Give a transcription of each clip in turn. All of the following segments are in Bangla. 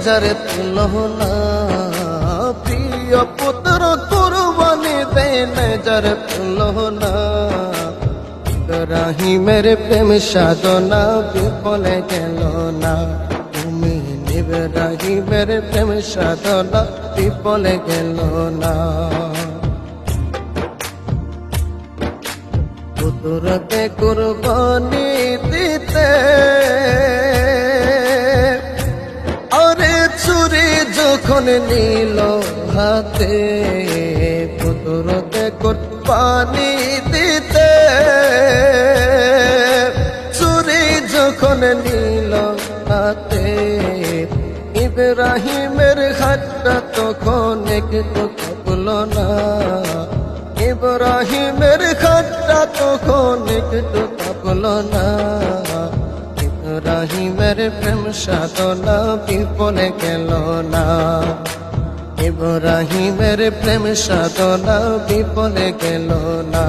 যারে তুলনা, প্রিয় পুত্র কুরবানি দেন যারে তুলনা। ইব্রাহিমের প্রেম সাধনা বিফলে গেল না, তুমি ইব্রাহিমের প্রেম সাধনা বিফলে গেল না। পুত্রকে কুরবানি দিতে আরে ছুরি যখন নিল হাতে, পুত্রকে কুরবানি দিতে ছুরি যখন নিল হাতে, ইব্রাহিমের হাতটা তখন একটু থাকলো না, ইব্রাহিমের হাতটা তখন একটু থাকলো না। ইব্রাহিমের প্রেম সাধনা বিফলে গেল না, ইব্রাহিমের প্রেম সাধনা বিফলে গেল না।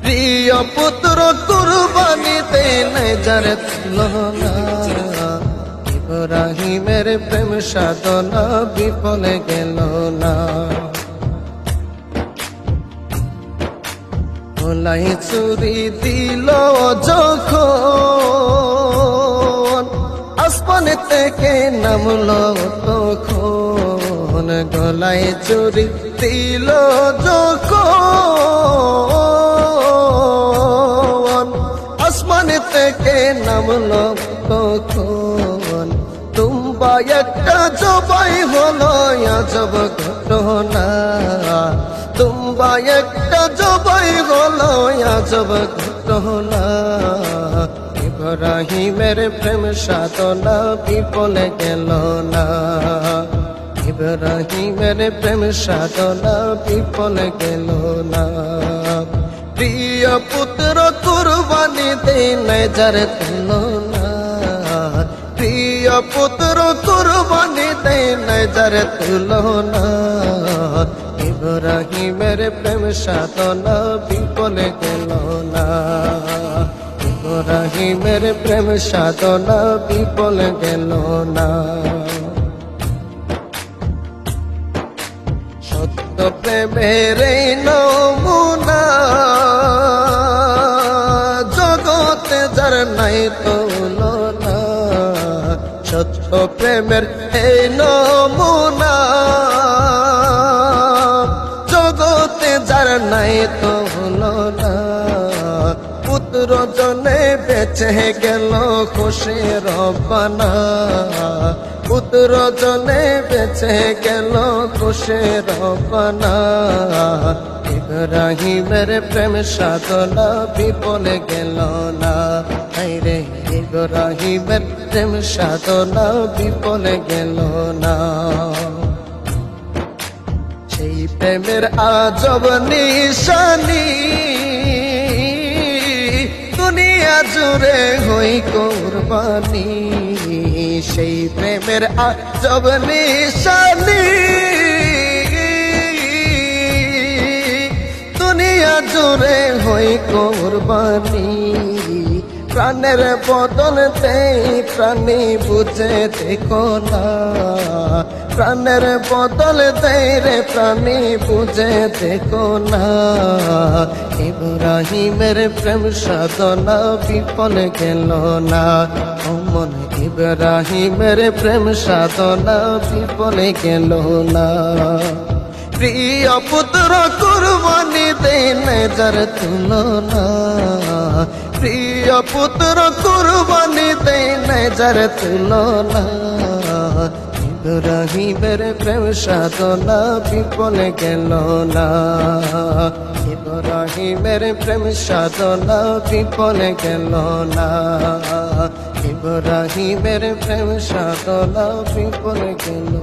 প্রিয় পুত্র কুরবানি দেন যারে তুলনা, ইব্রাহিমের প্রেম সাধনা বিফলে গেল না। গলায় ছুরি দিল যখন, আসমান থেকে নামলো তখন, গলায় ছুরি দিল যখন, আসমান থেকে নামলো তখন, তুম্বা একটা জবাই হলো আজব ঘটনা, তুম্বা একটা জবাই হলো আজব ঘটনা। ইব্রাহিমের প্রেম সাধনা বিফলে গেল না, ইব্রাহিমের প্রেম সাধনা বিফলে গেল না। প্রিয় পুত্র কুরবানি দেন যারে তুলনা, প্রিয় পুত্র কুরবানি দেন যারে তুলনা, ইব্রাহিমের প্রেম সাধনা বিফলে গেল না, ইব্রাহিমের প্রেম সাধনা বিফলে গেল না। সত্য প্রেমের নমুনা জগতে যার নাই তুলনা, সত্য প্রেমের এই নমুনা জগতে যার নাই তুলনা। পুত্র জনে বেঁচে গেল খুশি রব্বানা, পুত্র জনে বেঁচে গেল খুশি রব্বানা। ইব্রাহিমের প্রেম সাধনা বিফলে গেল না, রে ইব্রাহিমের প্রেম সাধনা বিফলে গেল না। সেই প্রেমের আজব নিশানি দুনিয়া জুড়ে হই কুরবানি, সেই প্রেমের আজব নিশানি দুনিয়া জুড়ে হই কুরবানি। প্রাণের বদলতে প্রাণী বুঝে দেখো না, প্রাণের বদলতে রে প্রাণী বুঝে দেখো না। ইব্রাহিমের প্রেম সাধনা বিফলে গেল না, অমন ইব্রাহিমের প্রেম সাধনা বিফলে গেল না। প্রিয় পুত্র কুরবানি দেন যার তুলনা, প্রিয় পুত্র কুরবানি দেন যার তুলনা। ইব্রাহিমের প্রেম সাধনা বিফলে গেল না, ইব্রাহিমের প্রেম সাধনা বিফলে গেল না, ইব্রাহিমের প্রেম সাধনা বিফলে গেল।